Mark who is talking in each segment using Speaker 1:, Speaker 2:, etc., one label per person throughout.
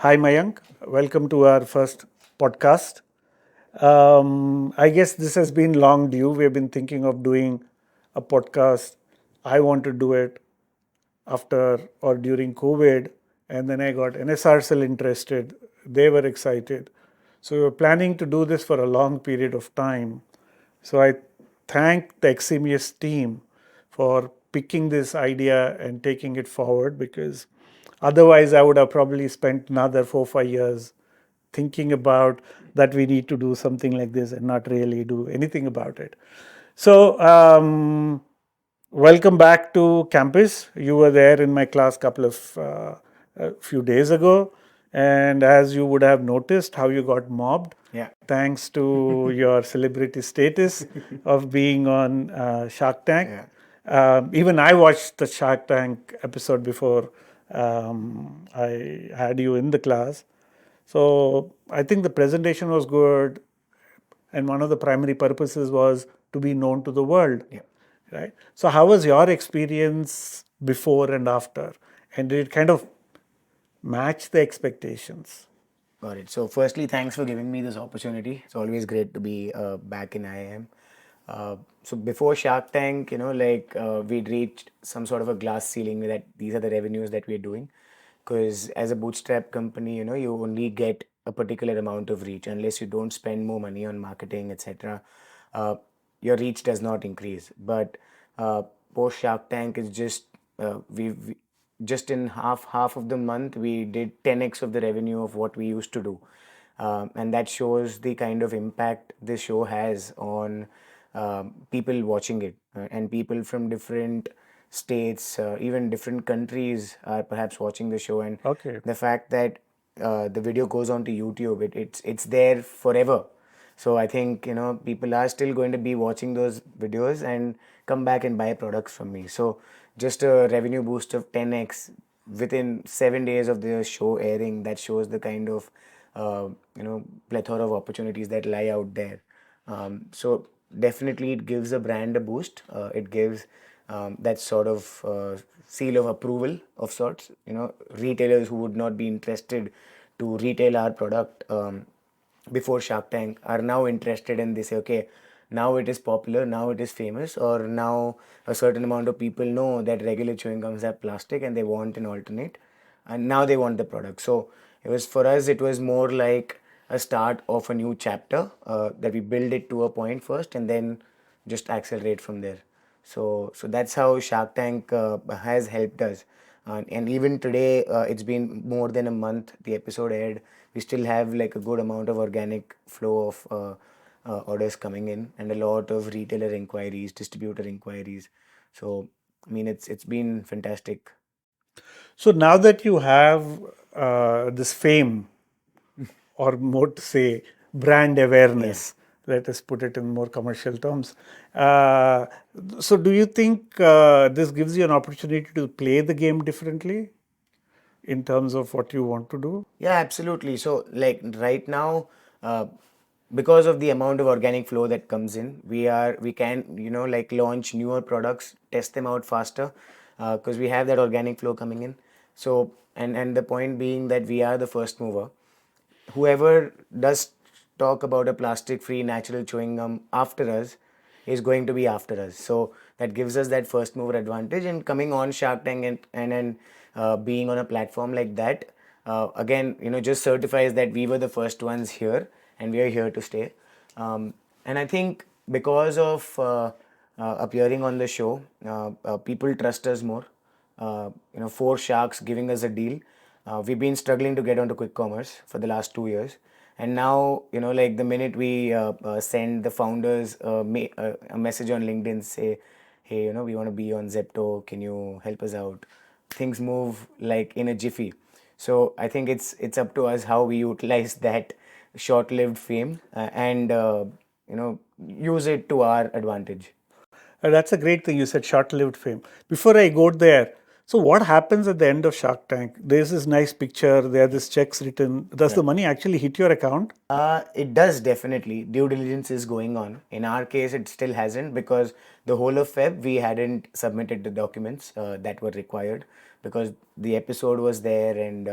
Speaker 1: Hi, Mayank. Welcome to our first podcast. I guess this has been long due. We've been thinking of doing a podcast. I want to do it after or during COVID, and then I got NSRCEL interested. They were excited. So we were planning to do this for a long period of time. So I thank the Eximius team for picking this idea and taking it forward because otherwise I would have probably spent another 4 5 years thinking about that we need to do something like this and not really do anything about it. So welcome back to campus. You were there in my class couple of a few days ago, and as you would have noticed, how you got mobbed.
Speaker 2: Yeah.
Speaker 1: Thanks to your celebrity status of being on Shark Tank.
Speaker 2: Yeah.
Speaker 1: Even I watched the Shark Tank episode before I had you in the class. So I think the presentation was good, and one of the primary purposes was to be known to the world.
Speaker 2: Yeah.
Speaker 1: Right. So how was your experience before and after, and did it kind of match the expectations?
Speaker 2: Got it. So, firstly, thanks for giving me this opportunity. It's always great to be back in IIM. So, before Shark Tank, we'd reached some sort of a glass ceiling that these are the revenues that we're doing. Because as a bootstrap company, you only get a particular amount of reach unless you don't spend more money on marketing, etc. Uh, your reach does not increase. But post Shark Tank is just we just in half of the month we did 10x of the revenue of what we used to do, and that shows the kind of impact this show has on people watching it, and people from different states, even different countries are perhaps watching the show. And
Speaker 1: Okay.
Speaker 2: the fact that the video goes on to YouTube, it's there forever. So I think people are still going to be watching those videos and come back and buy products from me. So just a revenue boost of 10x within 7 days of the show airing, that shows the kind of plethora of opportunities that lie out there. So definitely it gives a brand a boost. It gives that sort of seal of approval of sorts. Retailers who would not be interested to retail our product before Shark Tank are now interested, and they say, okay, now it is popular, now it is famous, or now a certain amount of people know that regular chewing gums have plastic and they want an alternate, and now they want the product. So it was, for us, it was more like a start of a new chapter, that we build it to a point first and then just accelerate from there. So that's how Shark Tank has helped us. And even today, it's been more than a month. The episode aired. We still have like a good amount of organic flow of orders coming in, and a lot of retailer inquiries, distributor inquiries. So I mean, it's been fantastic.
Speaker 1: So now that you have this fame, or more to say, brand
Speaker 2: Yeah.
Speaker 1: awareness, let us put it in more commercial terms. Uh, so, do you think this gives you an opportunity to play the game differently in terms of what you want to do?
Speaker 2: Yeah, absolutely. So, like right now, uh, because of the amount of organic flow that comes in, we can like launch newer products, test them out faster, because we have that organic flow coming in. So, and the point being that we are the first mover. Whoever does talk about a plastic free natural chewing gum after us is going to be after us. So that gives us that first mover advantage. And coming on Shark Tank and being on a platform like that, again, just certifies that we were the first ones here and we are here to stay. And I think because of appearing on the show, people trust us more. Four sharks giving us a deal. We've been struggling to get onto quick commerce for the last 2 years, and now like the minute we send the founders a message on LinkedIn, say, hey, we want to be on Zepto, can you help us out? Things move like in a jiffy. So I think it's up to us how we utilize that short-lived fame, and use it to our advantage.
Speaker 1: That's a great thing. You said short-lived fame. Before I go there, so what happens at the end of Shark Tank? There's this nice picture. There are these checks written. Does the money actually hit your account?
Speaker 2: It does definitely. Due diligence is going on. In our case, it still hasn't, because the whole of Feb we hadn't submitted the documents that were required, because the episode was there, and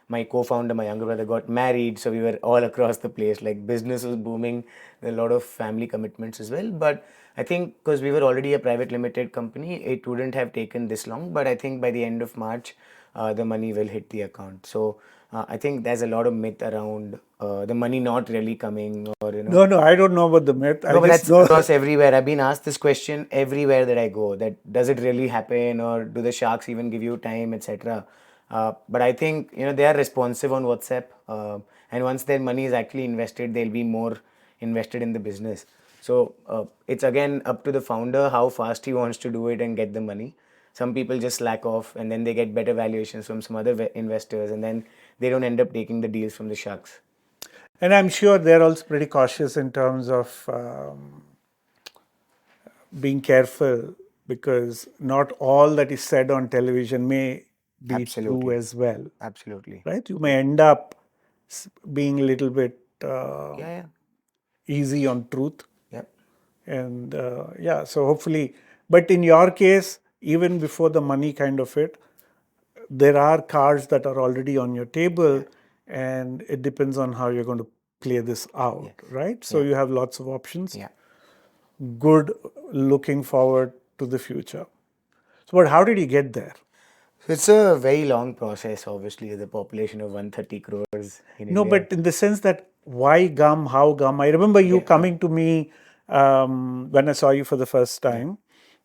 Speaker 2: My co-founder, my younger brother, got married, so we were all across the place. Like business was booming, a lot of family commitments as well. But I think because we were already a private limited company, it wouldn't have taken this long. But I think by the end of March, the money will hit the account. So I think there's a lot of myth around the money not really coming, or
Speaker 1: No, no, I don't know about the myth. I
Speaker 2: no, but
Speaker 1: just
Speaker 2: that's
Speaker 1: know.
Speaker 2: across everywhere. I've been asked this question everywhere that I go. That does it really happen, or do the sharks even give you time, etc. But I think they are responsive on WhatsApp, and once their money is actually invested, they'll be more invested in the business. So it's again up to the founder how fast he wants to do it and get the money. Some people just slack off, and then they get better valuations from some other investors, and then they don't end up taking the deals from the sharks.
Speaker 1: And I'm sure they're also pretty cautious in terms of being careful, because not all that is said on television may be true
Speaker 2: Absolutely,
Speaker 1: as well,
Speaker 2: absolutely.
Speaker 1: right? You may end up being a little bit
Speaker 2: Yeah, yeah,
Speaker 1: easy on truth.
Speaker 2: yep.
Speaker 1: And yeah, so hopefully, but in your case, even before the money kind of it, there are cards that are already on your table, and it depends on how you're going to play this out,
Speaker 2: Yes.
Speaker 1: right? So
Speaker 2: Yeah.
Speaker 1: you have lots of options.
Speaker 2: Yeah.
Speaker 1: Good, looking forward to the future. So, but how did you get there?
Speaker 2: So it's a very long process, obviously, with a population of 130 crores in
Speaker 1: No,
Speaker 2: India.
Speaker 1: but in the sense that why gum, how gum? I remember you
Speaker 2: Okay.
Speaker 1: coming to me when I saw you for the first
Speaker 2: Yeah.
Speaker 1: time.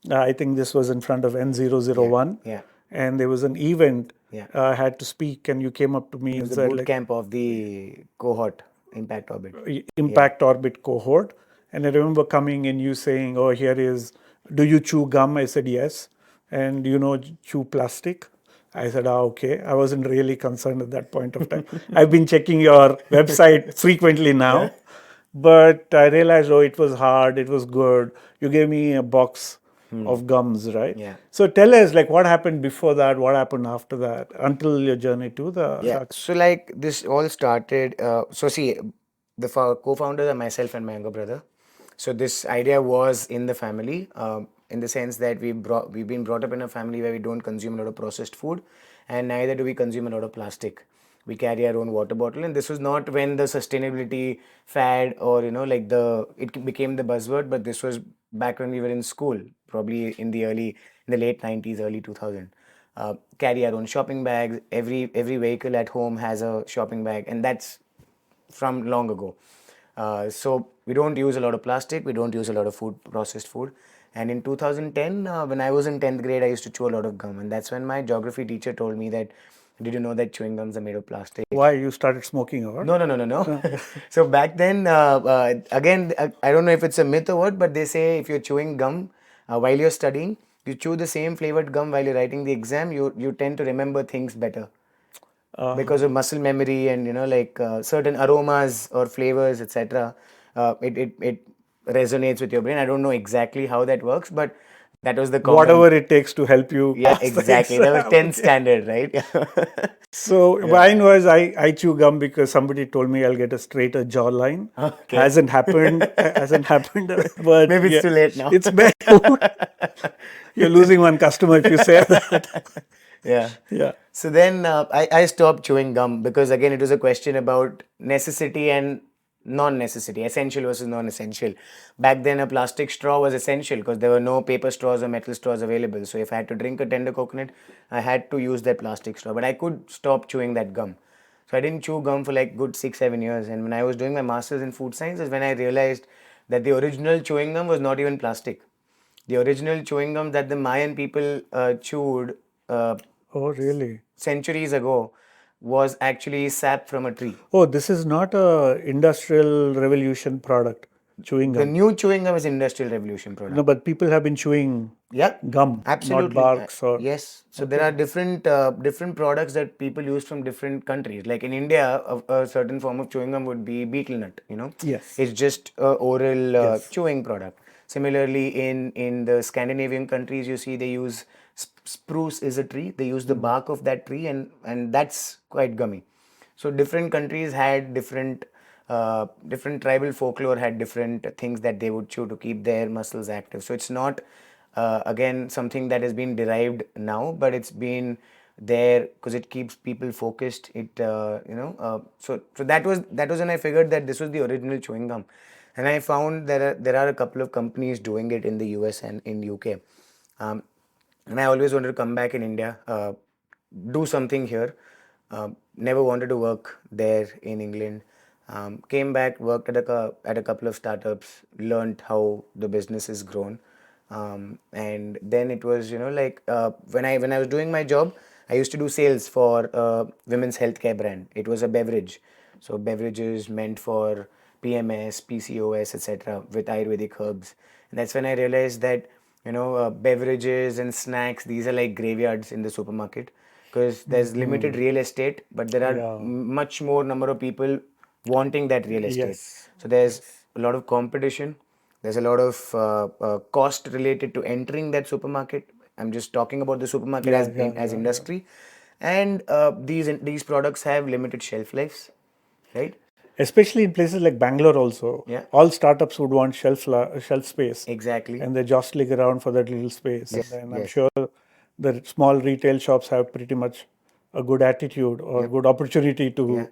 Speaker 1: I think this was in front of
Speaker 2: Yeah.
Speaker 1: N001,
Speaker 2: Yeah.
Speaker 1: and there was an event.
Speaker 2: Yeah.
Speaker 1: I had to speak, and you came up to me
Speaker 2: It
Speaker 1: and
Speaker 2: was a
Speaker 1: said,
Speaker 2: boot
Speaker 1: like,
Speaker 2: camp of the cohort impact orbit. Yeah.
Speaker 1: impact orbit cohort. And I remember coming and you saying, oh, here is, do you chew gum? I said, yes. And chew plastic? I said, okay. I wasn't really concerned at that point of time. I've been checking your website frequently
Speaker 2: Yeah.
Speaker 1: now, but I realized, oh, it was hard, it was good. You gave me a box of gums, right?
Speaker 2: Yeah.
Speaker 1: So tell us, like, what happened before that, what happened after that, until your journey to the
Speaker 2: Yeah.
Speaker 1: sharks.
Speaker 2: So like this all started. So see, the co-founders are myself and my younger brother. So this idea was in the family, in the sense that we've been brought up in a family where we don't consume a lot of processed food, and neither do we consume a lot of plastic. We carry our own water bottle, and this was not when the sustainability fad, or like it became the buzzword, but this was back when we were in school, probably in the late 90s, early 2000. Carry our own shopping bags. Every vehicle at home has a shopping bag, and that's from long ago. So we don't use a lot of plastic. We don't use a lot of processed food. And in 2010, when I was in 10th grade, I used to chew a lot of gum, and that's when my geography teacher told me that, did you know that chewing gums are made of plastic?
Speaker 1: Why you started smoking, or what?
Speaker 2: No, no, no, no, no. So back then, again, I don't know if it's a myth or what, but they say if you're chewing gum while you're studying, you chew the same flavored gum while you're writing the exam, you tend to remember things better because of muscle memory, and like certain aromas or flavors, etc. It resonates with your brain. I don't know exactly how that works, but that was the common.
Speaker 1: Whatever it takes to help you
Speaker 2: Yeah,
Speaker 1: pass the
Speaker 2: exactly. That was
Speaker 1: exam.
Speaker 2: 10th
Speaker 1: Okay.
Speaker 2: standard, right?
Speaker 1: So
Speaker 2: Yeah.
Speaker 1: mine was, I chew gum because somebody told me I'll get a straighter jawline.
Speaker 2: Okay.
Speaker 1: Hasn't happened. Hasn't happened. But
Speaker 2: Maybe it's
Speaker 1: yeah,
Speaker 2: too late now.
Speaker 1: it's bad. You're losing one customer if you say that.
Speaker 2: Yeah.
Speaker 1: Yeah.
Speaker 2: So then I stopped chewing gum because again it was a question about necessity and non-necessity, essential versus non-essential. Back then a plastic straw was essential because there were no paper straws or metal straws available. So if I had to drink a tender coconut, I had to use that plastic straw. But I could stop chewing that gum. So I didn't chew gum for like good 6 7 years. And when I was doing my masters in food science is when I realized that the original chewing gum was not even plastic. The original chewing gum that the Mayan people chewed
Speaker 1: Oh, really?
Speaker 2: centuries ago was actually sap from a tree.
Speaker 1: Oh, this is not a industrial revolution product, chewing
Speaker 2: The
Speaker 1: gum.
Speaker 2: new chewing gum is industrial revolution
Speaker 1: No,
Speaker 2: product.
Speaker 1: but people have been chewing
Speaker 2: Yeah,
Speaker 1: gum, not
Speaker 2: absolutely.
Speaker 1: barks or.
Speaker 2: Yes. So there
Speaker 1: Okay.
Speaker 2: are different products that people use from different countries. Like in India, a certain form of chewing gum would be betel nut.
Speaker 1: Yes.
Speaker 2: It's just a oral
Speaker 1: Yes.
Speaker 2: chewing product. Similarly, in the Scandinavian countries, you see they use spruce is a tree. They use the bark of that tree, and that's quite gummy. So different countries had different tribal folklore had different things that they would chew to keep their muscles active. So it's not again something that has been derived now, but it's been there because it keeps people focused. So that was when I figured that this was the original chewing gum, and I found there are a couple of companies doing it in the US and in UK. Um, and I always wanted to come back in India, do something here. Never wanted to work there in England. Came back, worked at a couple of startups, learned how the business has grown, and then it was like when I was doing my job, I used to do sales for women's healthcare brand. It was a beverage, so beverages meant for PMS, PCOS, etc. with Ayurvedic herbs, and that's when I realized that beverages and snacks, these are like graveyards in the supermarket because there's limited real estate, but there are
Speaker 1: Yeah.
Speaker 2: much more number of people wanting that real estate.
Speaker 1: Yes.
Speaker 2: So there's
Speaker 1: Yes.
Speaker 2: a lot of competition. There's a lot of cost related to entering that supermarket. I'm just talking about the supermarket
Speaker 1: Yeah.
Speaker 2: as
Speaker 1: Yeah.
Speaker 2: as
Speaker 1: Yeah. Yeah.
Speaker 2: industry, and these products have limited shelf lives, right?
Speaker 1: Especially in places like Bangalore, also,
Speaker 2: Yeah,
Speaker 1: all startups would want shelf space,
Speaker 2: exactly.
Speaker 1: and they're jostling around for that little space. And
Speaker 2: Yes,
Speaker 1: then I'm
Speaker 2: yes.
Speaker 1: sure the small retail shops have pretty much a good attitude or
Speaker 2: Yep.
Speaker 1: good opportunity
Speaker 2: Yeah,
Speaker 1: to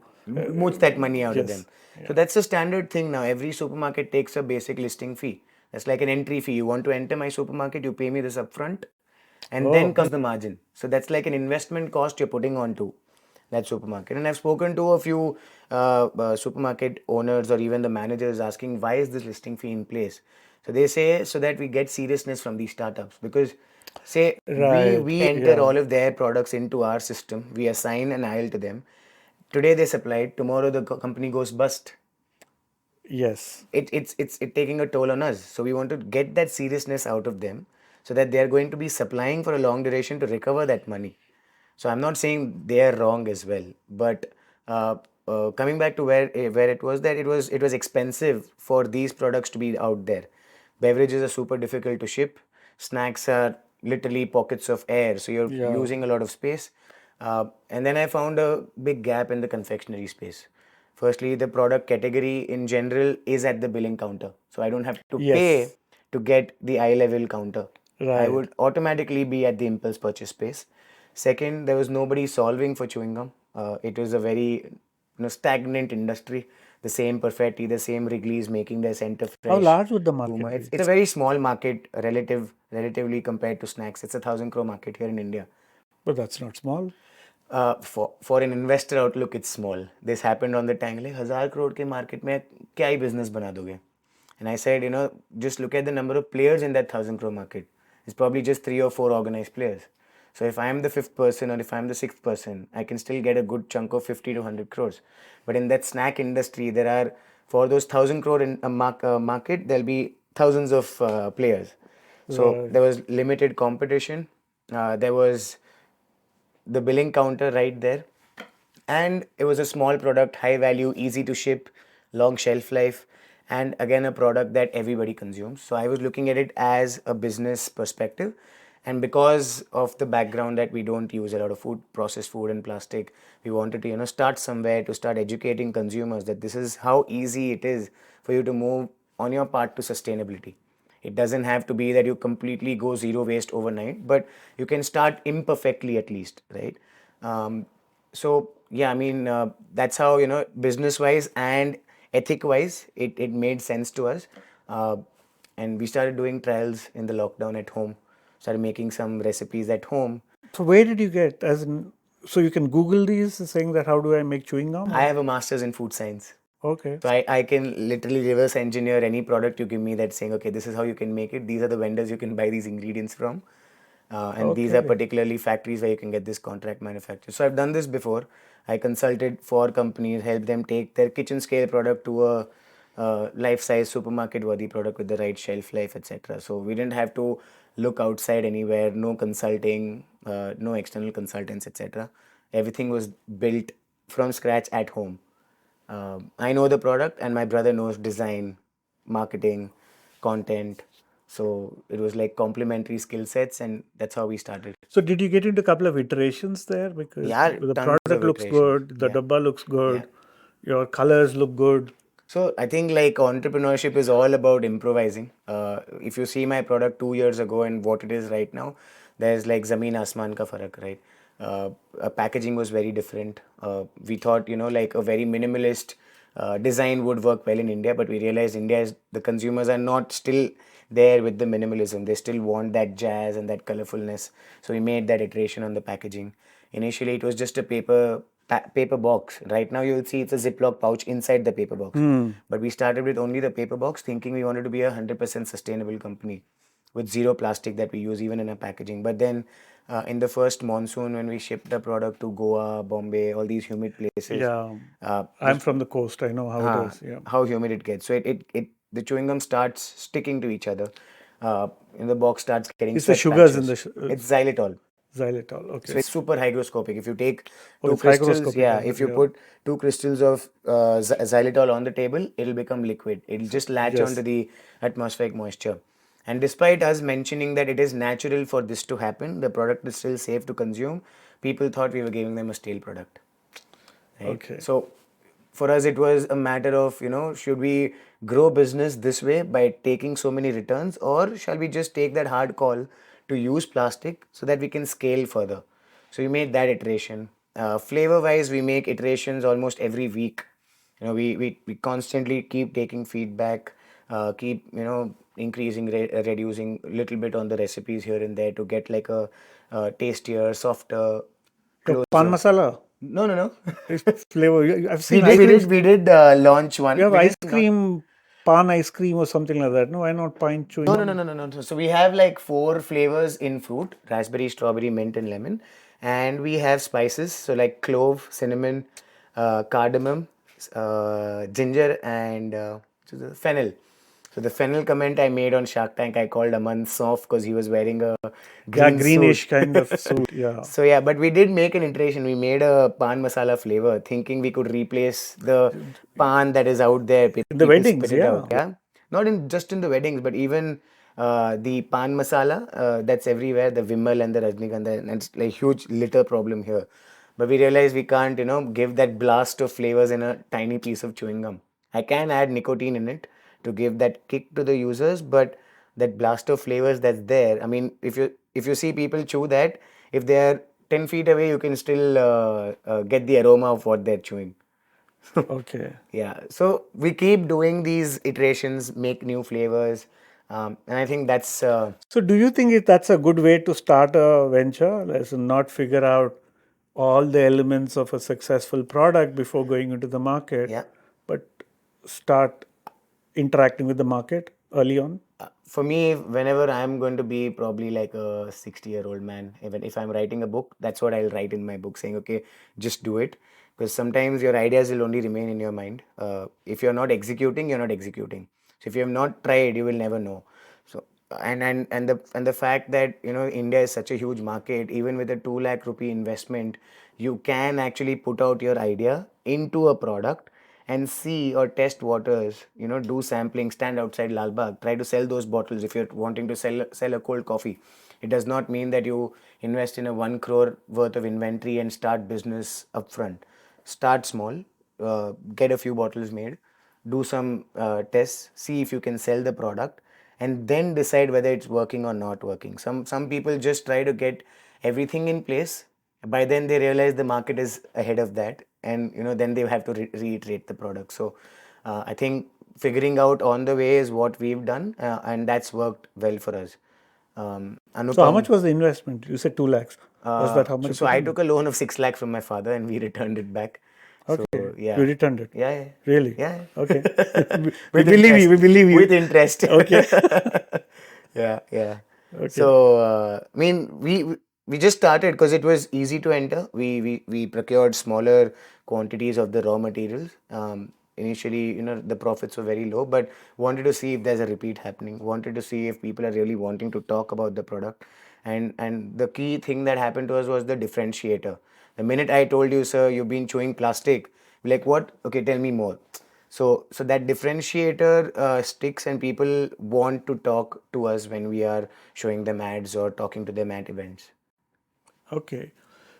Speaker 2: mooch that money out of them.
Speaker 1: just
Speaker 2: So
Speaker 1: yeah.
Speaker 2: that's a standard thing now. Every supermarket takes a basic listing fee. That's like an entry fee. You want to enter my supermarket, you pay me this upfront, and then
Speaker 1: Oh,
Speaker 2: comes the margin. So that's like an investment cost you're putting onto that supermarket. And I've spoken to a few supermarket owners or even the managers asking why is this listing fee in place. So they say so that we get seriousness from these startups because say we
Speaker 1: right.
Speaker 2: we enter
Speaker 1: Yeah.
Speaker 2: all of their products into our system, we assign an aisle to them. Today they supply, tomorrow the company goes bust.
Speaker 1: Yes.
Speaker 2: It's taking a toll on us. So we want to get that seriousness out of them so that they are going to be supplying for a long duration to recover that money. So I'm not saying they are wrong as well, but uh, coming back to where it was that it was expensive for these products to be out there. Beverages are super difficult to ship. Snacks are literally pockets of air, so you're
Speaker 1: Yeah.
Speaker 2: using a lot of space. And then I found a big gap in the confectionery space. Firstly, the product category in general is at the billing counter, so I don't have to pay
Speaker 1: Yes.
Speaker 2: to get the eye level counter. I
Speaker 1: Right.
Speaker 2: would automatically be at the impulse purchase space. Second, there was nobody solving for chewing gum. It was a very stagnant industry. The same Perfetti, the same Wrigley's making their Center
Speaker 1: How
Speaker 2: Fresh,
Speaker 1: large would the
Speaker 2: Puma.
Speaker 1: market be?
Speaker 2: It's a very small market relatively compared to snacks. It's a 1,000 crore market here in India.
Speaker 1: But that's not small.
Speaker 2: For an investor outlook, it's small. This happened on the time like 1,000 crore के market में क्या ही business बना दोगे? And I said, just look at the number of players in that 1,000 crore market. It's probably just 3 or 4 organized players. So if I'm the fifth person or if I'm the sixth person, I can still get a good chunk of 50 to 100 crores. But in that snack industry, there are for those 1,000 crore in a market, there'll be thousands of players. So
Speaker 1: Right.
Speaker 2: there was limited competition. There was the billing counter right there. And it was a small product, high value, easy to ship, long shelf life, and again, a product that everybody consumes. So I was looking at it as a business perspective. And because of the background that we don't use a lot of food, processed food and plastic, we wanted to, start somewhere to start educating consumers that this is how easy it is for you to move on your part to sustainability. It doesn't have to be that you completely go zero waste overnight, but you can start imperfectly at least, right? So yeah, I mean that's how business wise and ethic wise it made sense to us, and we started doing trials in the lockdown at home. Started making some recipes at home.
Speaker 1: So where did you get as in, so you can Google these saying that how do I make chewing gum
Speaker 2: I
Speaker 1: or
Speaker 2: have a master's in food science.
Speaker 1: okay.
Speaker 2: So I can literally reverse engineer any product you give me that's saying, okay, this is how you can make it. These are the vendors you can buy these ingredients from. And these are
Speaker 1: Okay.
Speaker 2: particularly factories where you can get this contract manufacture. So I've done this before. I consulted for companies, helped them take their kitchen scale product to a life size supermarket worthy product with the right shelf life, etc. So we didn't have to look outside anywhere, no consulting, no external consultants, etc. Everything was built from scratch at home. I know the product, and my brother knows design, marketing, content. So it was like complementary skill sets, and that's how we started.
Speaker 1: So did you get into a couple of iterations there because
Speaker 2: Yeah,
Speaker 1: the
Speaker 2: tons
Speaker 1: product
Speaker 2: of
Speaker 1: looks
Speaker 2: iterations.
Speaker 1: good, the
Speaker 2: Yeah,
Speaker 1: dabba looks
Speaker 2: yeah.
Speaker 1: good, your colors look good.
Speaker 2: So I think like entrepreneurship is all about improvising. If you see my product 2 years ago and what it is right now, there's like zameen asman ka farak, right? packaging was very different. We thought, like a very minimalist design would work well in India, but we realized the consumers are not still there with the minimalism. They still want that jazz and that colorfulness. So we made that iteration on the packaging. Initially, it was just a paper box. Right now, you'll see it's a Ziploc pouch inside the paper box. But we started with only the paper box, thinking we wanted to be a 100% sustainable company with zero plastic that we use even in our packaging. But then in the first monsoon, when we shipped the product to Goa, Bombay, all these humid places,
Speaker 1: Yeah. I'm
Speaker 2: this
Speaker 1: from the coast. I know how it is. Yeah.
Speaker 2: how humid it gets. So the chewing gum starts sticking to each other. And the box starts getting
Speaker 1: It's the
Speaker 2: sweat
Speaker 1: sugars in the
Speaker 2: patches. It's xylitol.
Speaker 1: xylitol. Okay.
Speaker 2: So it's super hygroscopic. If you take
Speaker 1: Oh,
Speaker 2: two
Speaker 1: it's
Speaker 2: crystals,
Speaker 1: hygroscopic,
Speaker 2: yeah,
Speaker 1: is it?
Speaker 2: if you
Speaker 1: Yeah.
Speaker 2: put two crystals of xylitol on the table, it'll become liquid. It'll just latch onto
Speaker 1: Yes.
Speaker 2: the atmospheric moisture. And despite us mentioning that it is natural for this to happen, the product is still safe to consume. People thought we were giving them a stale product, right?
Speaker 1: Okay.
Speaker 2: So for us, it was a matter of, should we grow business this way by taking so many returns, or shall we just take that hard call to use plastic so that we can scale further? So we made that iteration. Flavor wise, we make iterations almost every week. We constantly keep taking feedback, keep, increasing, reducing a little bit on the recipes here and there to get like a tastier, softer,
Speaker 1: The pan
Speaker 2: closer.
Speaker 1: masala
Speaker 2: No, no, no.
Speaker 1: is flavor. I've
Speaker 2: We
Speaker 1: seen
Speaker 2: did,
Speaker 1: ice
Speaker 2: we
Speaker 1: creams.
Speaker 2: did, we did launch
Speaker 1: You
Speaker 2: one.
Speaker 1: have
Speaker 2: We did
Speaker 1: ice
Speaker 2: not.
Speaker 1: cream, pan ice cream or something like that. No, why not pine chewing
Speaker 2: No, no, no,
Speaker 1: gum?
Speaker 2: no, no, no. So we have like four flavors in fruit: raspberry, strawberry, mint, and lemon. And we have spices, so like clove, cinnamon, cardamom, ginger, and fennel. So the fennel comment I made on Shark Tank, I called Aman soft because he was wearing a
Speaker 1: Yeah,
Speaker 2: green suit.
Speaker 1: greenish kind of suit. Yeah.
Speaker 2: So yeah, but we did make an iteration. We made a pan masala flavor, thinking we could replace the pan that is out there.
Speaker 1: In the
Speaker 2: People
Speaker 1: weddings,
Speaker 2: spit it
Speaker 1: yeah.
Speaker 2: out. Yeah, not in just in the weddings, but even the pan masala that's everywhere. The Vimal and the Rajnikanda, and it's like huge litter problem here. But we realized we can't, give that blast of flavors in a tiny piece of chewing gum. I can add nicotine in it to give that kick to the users, but that blast of flavors that's there. I mean, if you see people chew that, if they are 10 feet away, you can still get the aroma of what they're chewing.
Speaker 1: Okay.
Speaker 2: Yeah, so we keep doing these iterations, make new flavors, and I think that's
Speaker 1: So, do you think that's a good way to start a venture? Let's not figure out all the elements of a successful product before going into the market,
Speaker 2: yeah.
Speaker 1: but start interacting with the market early on?
Speaker 2: For me, whenever I'm going to be probably like a 60-year-old man, even if I'm writing a book, that's what I'll write in my book, saying, okay, just do it. Because sometimes your ideas will only remain in your mind. If you're not executing, you're not executing. So if you have not tried, you will never know. So and the fact that India is such a huge market, even with a 2 lakh rupee investment, you can actually put out your idea into a product and see or test waters, do sampling, stand outside Lal Bagh, try to sell those bottles if you're wanting to sell a cold coffee. It does not mean that you invest in a 1 crore worth of inventory and start business upfront. Start small, get a few bottles made, do some tests, see if you can sell the product, and then decide whether it's working or not working. Some people just try to get everything in place. By then they realize the market is ahead of that, and then they have to reiterate the product. So I think figuring out on the way is what we've done, and that's worked well for us.
Speaker 1: So, how
Speaker 2: Anupam,
Speaker 1: much was the investment? You said 2 lakhs. Was that how
Speaker 2: so,
Speaker 1: much
Speaker 2: so
Speaker 1: you
Speaker 2: I
Speaker 1: did?
Speaker 2: took a loan of 6 lakh from my father and we returned it back. So
Speaker 1: Okay. You
Speaker 2: yeah,
Speaker 1: returned it.
Speaker 2: yeah, yeah,
Speaker 1: Really?
Speaker 2: yeah.
Speaker 1: Okay. We
Speaker 2: With
Speaker 1: believe you.
Speaker 2: interest,
Speaker 1: We believe you.
Speaker 2: with interest.
Speaker 1: Okay.
Speaker 2: Yeah, yeah.
Speaker 1: Okay.
Speaker 2: So I mean, we just started because it was easy to enter. We procured smaller quantities of the raw materials. Initially, the profits were very low, but wanted to see if there's a repeat happening. Wanted to see if people are really wanting to talk about the product. And the key thing that happened to us was the differentiator. The minute I told you, sir, you've been chewing plastic, like what? Okay, tell me more. So that differentiator sticks, and people want to talk to us when we are showing them ads or talking to them at events.
Speaker 1: Okay.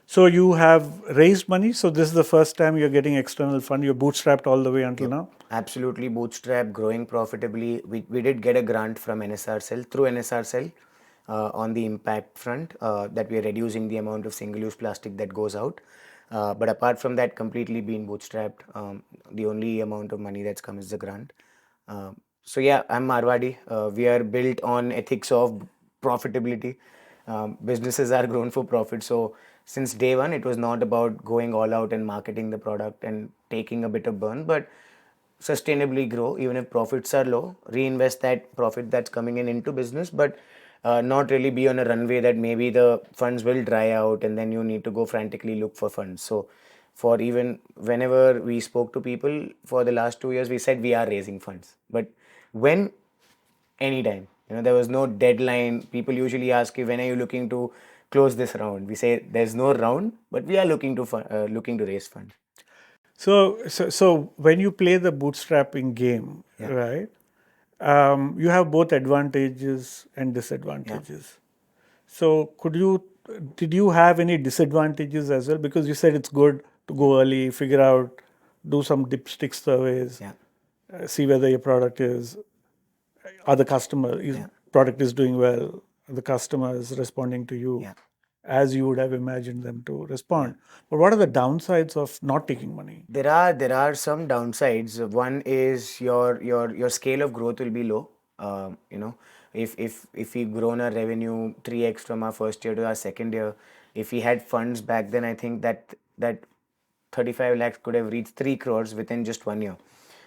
Speaker 1: So, you have raised money. So, this is the first time you're getting external fund. You're bootstrapped all the way until
Speaker 2: Yep.
Speaker 1: now.
Speaker 2: Absolutely bootstrap, growing profitably. We did get a grant from NSRCEL through NSRCEL. on the impact front, that we are reducing the amount of single-use plastic that goes out. But apart from that, completely been bootstrapped. The only amount of money that's come is the grant. So yeah, I'm Marwadi. We are built on ethics of profitability. Businesses are grown for profit. So since day one, it was not about going all out and marketing the product and taking a bit of burn, but sustainably grow. Even if profits are low, reinvest that profit that's coming in into business, but not really be on a runway that maybe the funds will dry out and then you need to go frantically look for funds. So for even whenever we spoke to people for the last 2 years, we said we are raising funds, but when? Anytime. There was no deadline. People usually ask you, when are you looking to close this round? We say there's no round, but we are looking to raise funds.
Speaker 1: So when you play the bootstrapping game,
Speaker 2: Yeah.
Speaker 1: right? You have both advantages and disadvantages. So did you have any disadvantages as well? Because you said it's good to go early, figure out, do some dipstick surveys,
Speaker 2: Yeah.
Speaker 1: see whether your product is, are the customer is
Speaker 2: Yeah.
Speaker 1: product is doing well, the customer is responding to you
Speaker 2: Yeah.
Speaker 1: as you would have imagined them to
Speaker 2: Yeah.
Speaker 1: respond. But what are the downsides of not taking money?
Speaker 2: There are some downsides. One is your scale of growth will be low. If we grown our revenue 3x from our first year to our second year, if we had funds back then, I think that 35 lakhs could have reached 3 crores within just 1 year.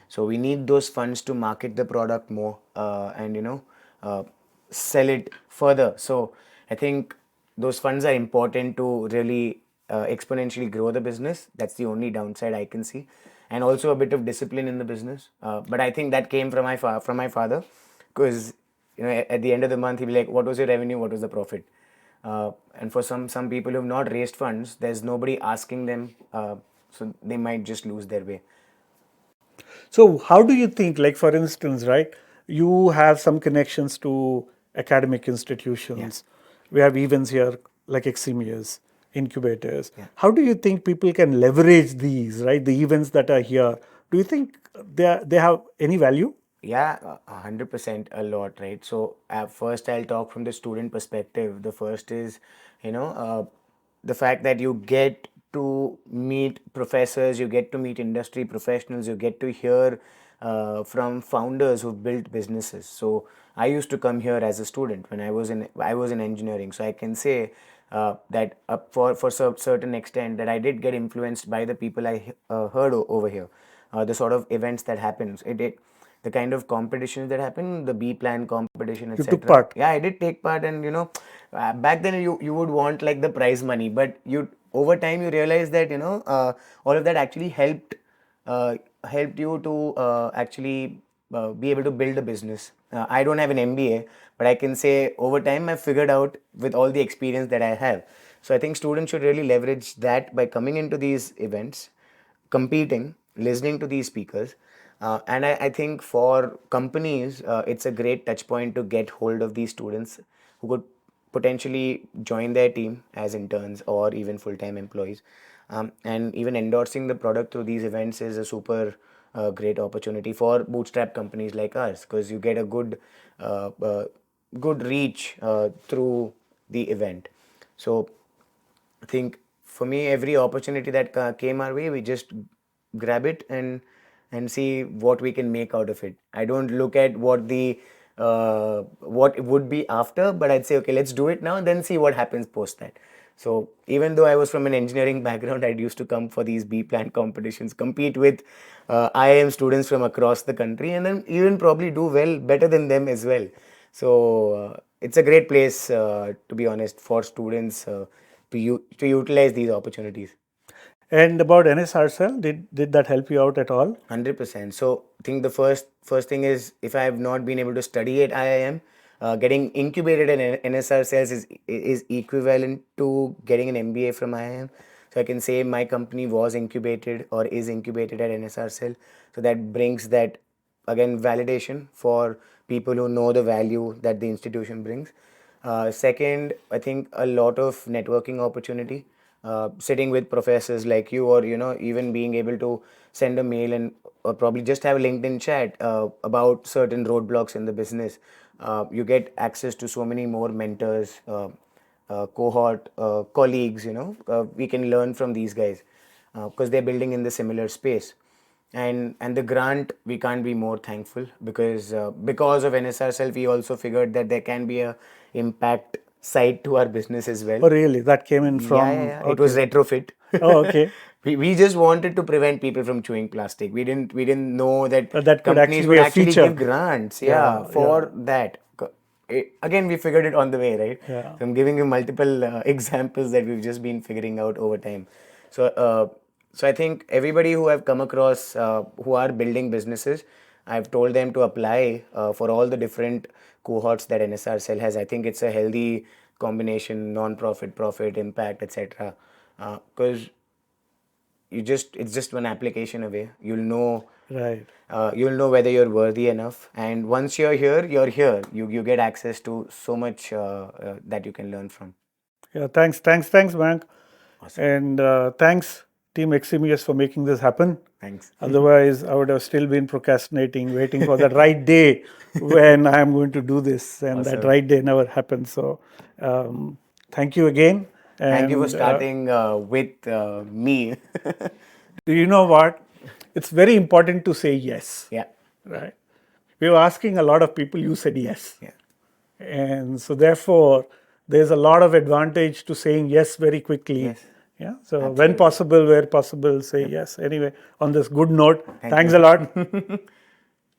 Speaker 2: So we need those funds to market the product more, and uh, sell it further. So I think those funds are important to really exponentially grow the business. That's the only downside I can see, and also a bit of discipline in the business. But I think that came from my father, because at the end of the month he'll be like, "What was your revenue? What was the profit?" And for some people who've not raised funds, there's nobody asking them, so they might just lose their way.
Speaker 1: So, how do you think, like for instance, right, you have some connections to academic
Speaker 2: Yeah,
Speaker 1: institutions. We have events here like Eximias, incubators.
Speaker 2: yeah.
Speaker 1: How do you think people can leverage these, right, the events that are here? Do you think they have any value?
Speaker 2: Yeah, 100% a lot, right? So at first I'll talk from the student perspective. The first is, the fact that you get to meet professors, you get to meet industry professionals, you get to hear from founders who've built businesses. So I used to come here as a student when I was in engineering. So I can say that up for certain extent that I did get influenced by the people I heard over here, the sort of events that happens. It the kind of competitions that happen, the B plan competition,
Speaker 1: You took
Speaker 2: etc.
Speaker 1: part.
Speaker 2: Yeah, I did take part, and back then you would want like the prize money, but you over time you realize that all of that actually uh, helped you to actually be able to build a business. I don't have an MBA, but I can say over time I've figured out with all the experience that I have. So I think students should really leverage that by coming into these events, competing, listening to these speakers. And I think for companies, it's a great touch point to get hold of these students who could potentially join their team as interns or even full time employees. And even endorsing the product through these events is a super great opportunity for bootstrap companies like us, because you get a good reach through the event. So I think for me, every opportunity that came our way, we just grab it and see what we can make out of it. I don't look at what it would be after, but I'd say, okay, let's do it now, and then see what happens post that. So even though I was from an engineering background, I used to come for these B plan competitions, compete with IIM students from across the country, and then even probably do well, better than them as well. So it's a great place, to be honest, for students to utilize these opportunities.
Speaker 1: And about NSRCEL, did that help you out at all?
Speaker 2: 100%. So I think the first thing is, if I have not been able to study at IIM, getting incubated in NSR cells is equivalent to getting an MBA from IIM. So I can say my company was incubated or is incubated at NSR cell. So that brings that, again, validation for people who know the value that the institution brings. Second, I think a lot of networking opportunity, sitting with professors like you, or even being able to send a mail and or probably just have a LinkedIn chat about certain roadblocks in the business. You get access to so many more mentors, cohort, colleagues. We can learn from these guys because they're building in the similar space. And the grant, we can't be more thankful, because of NSRCEL we also figured that there can be a impact side to our business as well.
Speaker 1: Oh, really? That came in
Speaker 2: Yeah, yeah,
Speaker 1: from,
Speaker 2: yeah. It was
Speaker 1: okay.
Speaker 2: retrofit.
Speaker 1: Oh, okay.
Speaker 2: We just wanted to prevent people from chewing plastic. We didn't know that
Speaker 1: That could
Speaker 2: companies
Speaker 1: actually be
Speaker 2: would
Speaker 1: a
Speaker 2: actually
Speaker 1: feature.
Speaker 2: give grants, yeah,
Speaker 1: Yeah, yeah,
Speaker 2: for that. Again, we figured it on the way, right?
Speaker 1: yeah.
Speaker 2: So I'm giving you multiple examples that we've just been figuring out over time. So I think everybody who I've come across who are building businesses, I've told them to apply for all the different cohorts that NSRCEL has. I think it's a healthy combination, non-profit, profit, impact, etc. Because it's just one application away.
Speaker 1: Right.
Speaker 2: You'll know whether you're worthy enough, and once you're here, you're here. You get access to so much that you can learn from.
Speaker 1: Yeah, thanks, Mayank.
Speaker 2: Awesome.
Speaker 1: And thanks, Team XMES, for making this happen.
Speaker 2: Thanks.
Speaker 1: Otherwise, I would have still been procrastinating, waiting for that right day when I am going to do this. And that
Speaker 2: Awesome.
Speaker 1: right day never happened. So, thank you again.
Speaker 2: Thank you for
Speaker 1: And
Speaker 2: starting with me.
Speaker 1: you know what? It's very important to say yes,
Speaker 2: Yeah.
Speaker 1: right? We were asking a lot of people, you said yes.
Speaker 2: Yeah.
Speaker 1: And so, therefore, there's a lot of advantage to saying yes very quickly.
Speaker 2: Yes.
Speaker 1: Yeah. So, when
Speaker 2: Absolutely.
Speaker 1: possible, where possible, say yes. Anyway, on this good note,
Speaker 2: Thank
Speaker 1: thanks
Speaker 2: you.
Speaker 1: a lot.